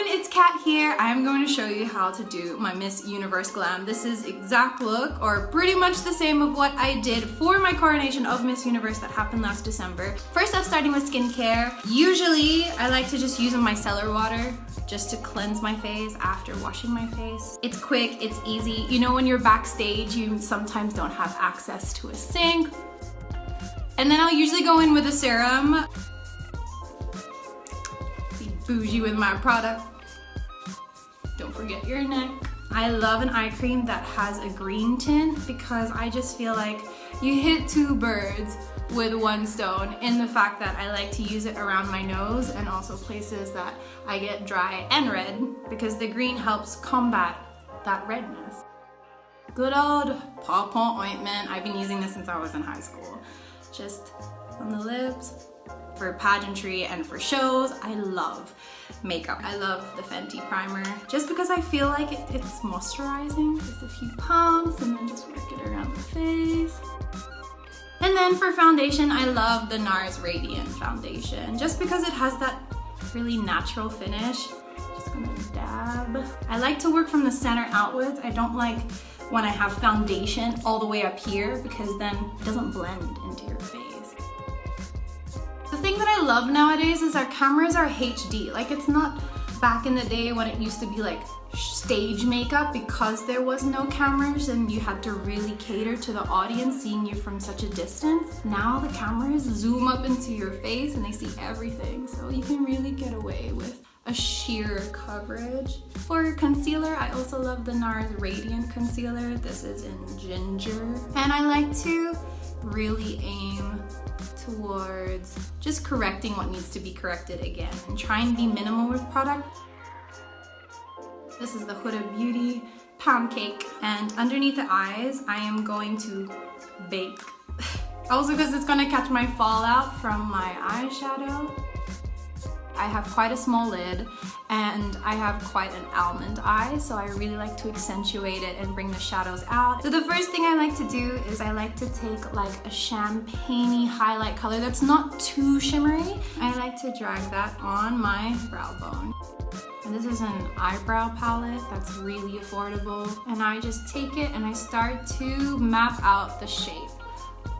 It's Kat here. I'm going to show you how to do my Miss Universe glam. This is exact look, or pretty much the same of what I did for my coronation of Miss Universe that happened last December. First off, starting with skincare. Usually, I like to just use my micellar water just to cleanse my face after washing my face. It's quick, it's easy. You know, when you're backstage, you sometimes don't have access to a sink. And then I'll usually go in with a serum. Be bougie with my product. Don't forget your neck. I love an eye cream that has a green tint because I just feel like you hit two birds with one stone in the fact that I like to use it around my nose and also places that I get dry and red because the green helps combat that redness. Good old Paw Paw ointment. I've been using this since I was in high school. Just on the lips. For pageantry and for shows, I love makeup. I love the Fenty primer just because I feel like it's moisturizing. Just a few pumps and then just work it around the face. And then for foundation, I love the NARS Radiant foundation just because it has that really natural finish. Just gonna dab. I like to work from the center outwards. I don't like when I have foundation all the way up here because then it doesn't blend into your face. The thing that I love nowadays is our cameras are HD. Like, it's not back in the day when it used to be like stage makeup because there was no cameras and you had to really cater to the audience seeing you from such a distance. Now the cameras zoom up into your face and they see everything. So you can really get away with a sheer coverage. For concealer, I also love the NARS Radiant Concealer. This is in Ginger. And I like to really aim towards just correcting what needs to be corrected again and try and be minimal with product. This is the Huda Beauty Pound Cake, and underneath the eyes I am going to bake. Also because it's gonna catch my fallout from my eyeshadow. I have quite a small lid and I have quite an almond eye, so I really like to accentuate it and bring the shadows out. So the first thing I like to do is I like to take like a champagne-y highlight color that's not too shimmery. I like to drag that on my brow bone. And this is an eyebrow palette that's really affordable. And I just take it and I start to map out the shape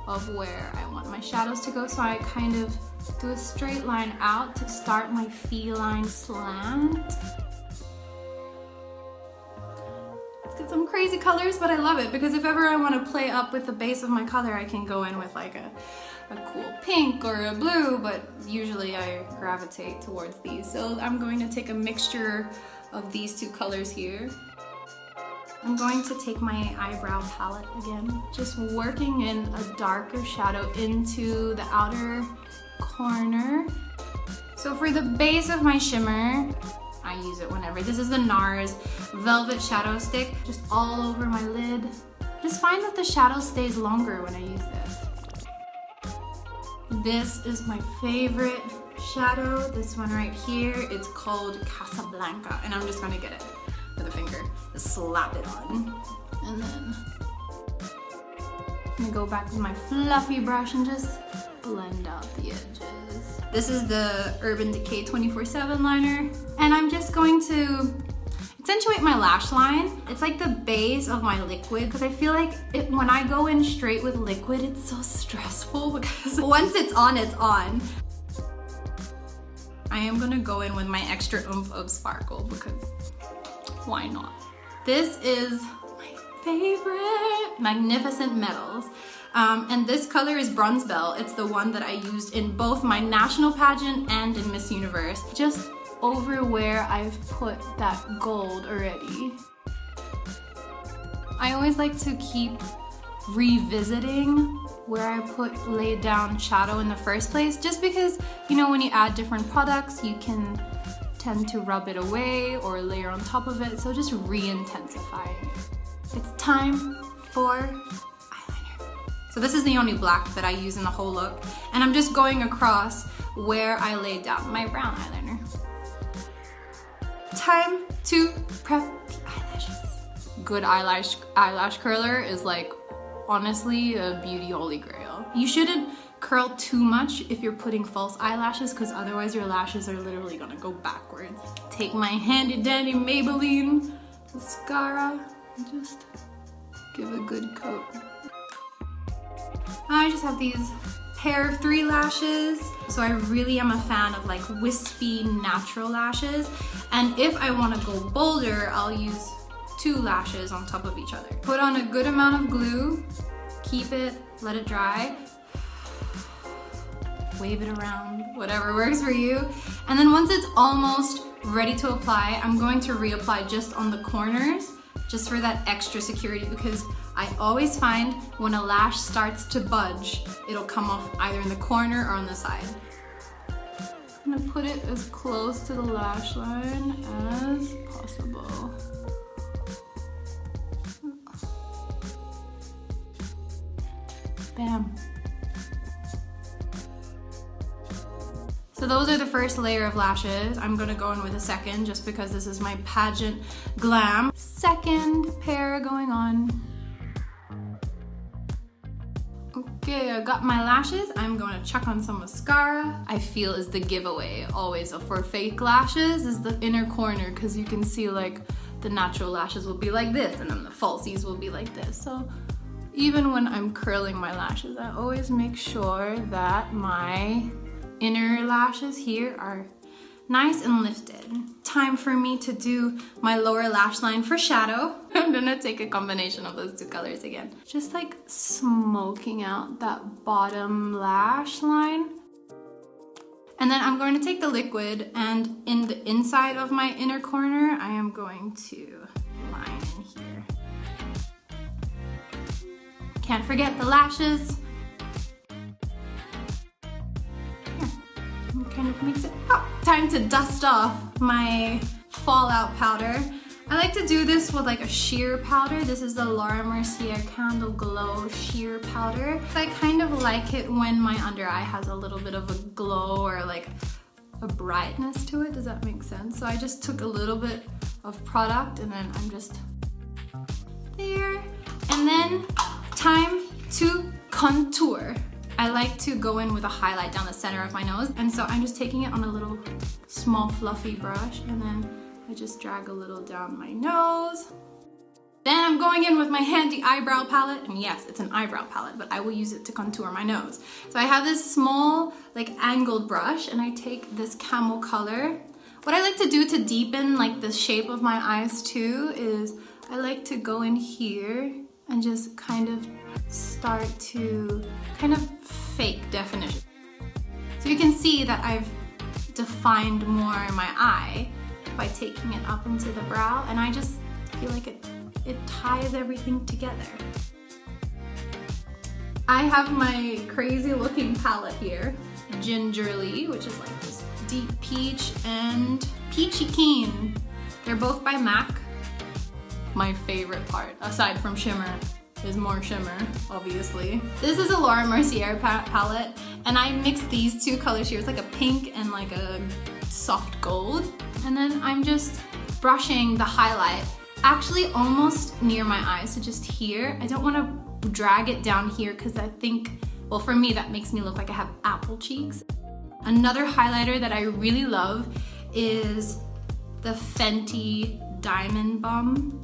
of where I want my shadows to go. So I kind of do a straight line out to start my feline slant. Let's get some crazy colors, but I love it because if ever I want to play up with the base of my color, I can go in with like a cool pink or a blue, but usually I gravitate towards these. So I'm going to take a mixture of these two colors here. I'm going to take my eyebrow palette again, just working in a darker shadow into the outer corner. So for the base of my shimmer, I use it whenever. This is the NARS Velvet Shadow Stick, just all over my lid. Just find that the shadow stays longer when I use this. This is my favorite shadow, this one right here. It's called Casablanca, and I'm just gonna get it with a finger, just slap it on. And then I'm gonna go back with my fluffy brush and just blend out the edges. This is the Urban Decay 24/7 liner, and I'm just going to accentuate my lash line. It's like the base of my liquid because I feel like when I go in straight with liquid, it's so stressful because once it's on, it's on. I am gonna go in with my extra oomph of sparkle because why not? This is my favorite Magnificent Metals. And this color is Bronze Bell. It's the one that I used in both my national pageant and in Miss Universe. Just over where I've put that gold already. I always like to keep revisiting where I laid down shadow in the first place, just because, you know, when you add different products, you can tend to rub it away or layer on top of it, so just re-intensifying it. It's time for eyeliner. So this is the only black that I use in the whole look, and I'm just going across where I laid down my brown eyeliner. Time to prep the eyelashes. Good eyelash curler is like honestly a beauty holy grail. You shouldn't curl too much if you're putting false eyelashes, because otherwise your lashes are literally gonna go backwards. Take my handy dandy Maybelline mascara and just give a good coat. I just have these pair of 3 lashes. So I really am a fan of like wispy natural lashes. And if I want to go bolder, I'll use 2 lashes on top of each other. Put on a good amount of glue, keep it, let it dry. Wave it around, whatever works for you. And then once it's almost ready to apply, I'm going to reapply just on the corners, just for that extra security, because I always find when a lash starts to budge, it'll come off either in the corner or on the side. I'm gonna put it as close to the lash line as possible. Bam. So those are the first layer of lashes. I'm gonna go in with a second just because this is my pageant glam. Second pair going on. Okay, I got my lashes. I'm gonna chuck on some mascara. I feel is the giveaway always for fake lashes is the inner corner, because you can see like the natural lashes will be like this and then the falsies will be like this. So even when I'm curling my lashes, I always make sure that my inner lashes here are nice and lifted. Time for me to do my lower lash line for shadow. I'm gonna take a combination of those 2 colors again. Just like smoking out that bottom lash line. And then I'm going to take the liquid, and in the inside of my inner corner, I am going to line in here. Can't forget the lashes. Kind of mix it up. Time to dust off my fallout powder. I like to do this with like a sheer powder. This is the Laura Mercier Candle Glow Sheer Powder. I kind of like it when my under eye has a little bit of a glow or like a brightness to it. Does that make sense? So I just took a little bit of product and then I'm just there. And then time to contour. I like to go in with a highlight down the center of my nose, and so I'm just taking it on a little small fluffy brush, and then I just drag a little down my nose. Then I'm going in with my handy eyebrow palette, and yes, it's an eyebrow palette, but I will use it to contour my nose. So I have this small, like angled brush, and I take this camel color. What I like to do to deepen like the shape of my eyes too is I like to go in here and just kind of start to kind of fake definition. So you can see that I've defined more my eye by taking it up into the brow, and I just feel like it ties everything together. I have my crazy looking palette here, Gingerly, which is like this deep peach and peachy keen. They're both by MAC. My favorite part, aside from shimmer, is more shimmer, obviously. This is a Laura Mercier palette, and I mixed these 2 colors here. It's like a pink and like a soft gold. And then I'm just brushing the highlight, actually almost near my eyes, so just here. I don't want to drag it down here because I think, well, for me, that makes me look like I have apple cheeks. Another highlighter that I really love is the Fenty Diamond Bomb.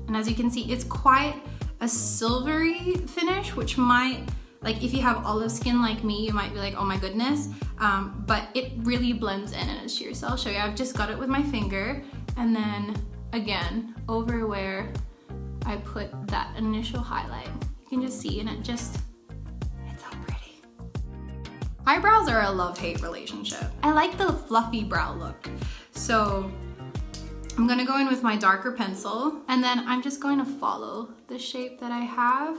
And as you can see, it's quite a silvery finish, which might, like if you have olive skin like me, you might be like, oh my goodness. But it really blends in and it's sheer. So I'll show you. I've just got it with my finger. And then again, over where I put that initial highlight, you can just see, and it's so pretty. Eyebrows are a love-hate relationship. I like the fluffy brow look. So I'm gonna go in with my darker pencil, and then I'm just going to follow the shape that I have.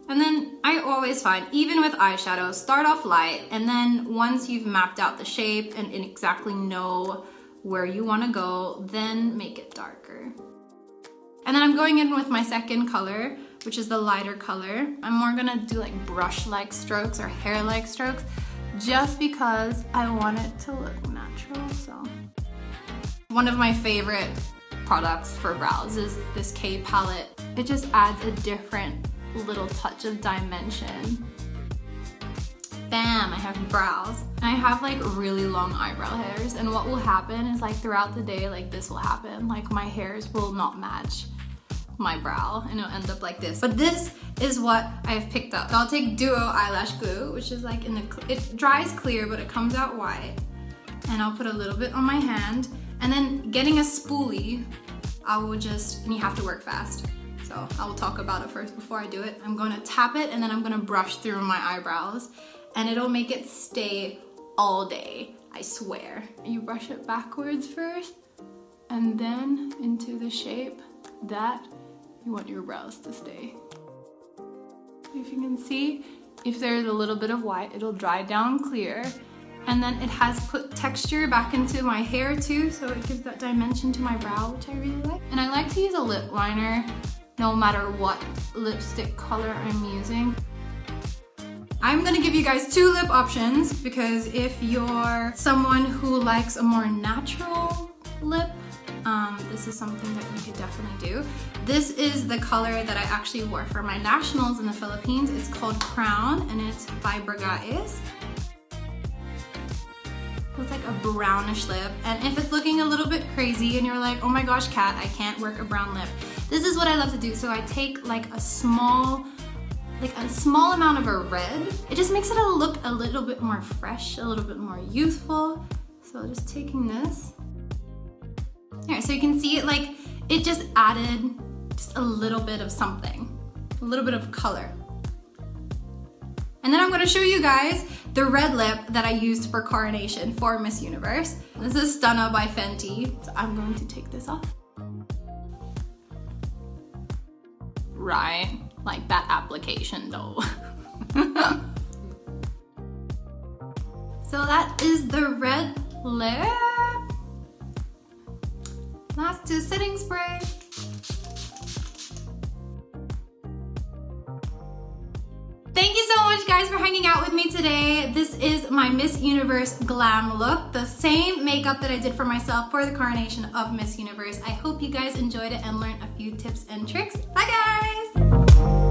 And then I always find, even with eyeshadow, start off light, and then once you've mapped out the shape and exactly know where you wanna go, then make it darker. And then I'm going in with my second color, which is the lighter color. I'm more gonna do like brush-like strokes or hair-like strokes, just because I want it to look natural, so. One of my favorite products for brows is this K palette. It just adds a different little touch of dimension. bam, I have brows. I have like really long eyebrow hairs, and what will happen is like throughout the day, like this will happen. Like my hairs will not match my brow and it'll end up like this. But this is what I've picked up. So I'll take Duo eyelash glue, which is like it dries clear, but it comes out white. And I'll put a little bit on my hand. And then getting a spoolie, I will just, and you have to work fast. So I will talk about it first before I do it. I'm gonna tap it and then I'm gonna brush through my eyebrows and it'll make it stay all day, I swear. You brush it backwards first and then into the shape that you want your brows to stay. If you can see, if there's a little bit of white, it'll dry down clear. And then it has put texture back into my hair too, so it gives that dimension to my brow, which I really like. And I like to use a lip liner no matter what lipstick color I'm using. I'm gonna give you guys 2 lip options because if you're someone who likes a more natural lip, this is something that you could definitely do. This is the color that I actually wore for my nationals in the Philippines. It's called Crown and it's by Bergais. It's like a brownish lip, and if it's looking a little bit crazy and you're like, oh my gosh, Kat, I can't work a brown lip, this is what I love to do. So I take like a small amount of a red. It just makes it look a little bit more fresh, a little bit more youthful. So just taking this. Here, so you can see it, like it just added just a little bit of something, a little bit of color. And then I'm gonna show you guys the red lip that I used for Coronation for Miss Universe. This is Stunna by Fenty. So I'm going to take this off. Right, like that application though. So that is the red lip. Last to setting spray. Thank you so much guys for hanging out with me today. This is my Miss Universe glam look, the same makeup that I did for myself for the Coronation of Miss Universe. I hope you guys enjoyed it and learned a few tips and tricks. Bye guys!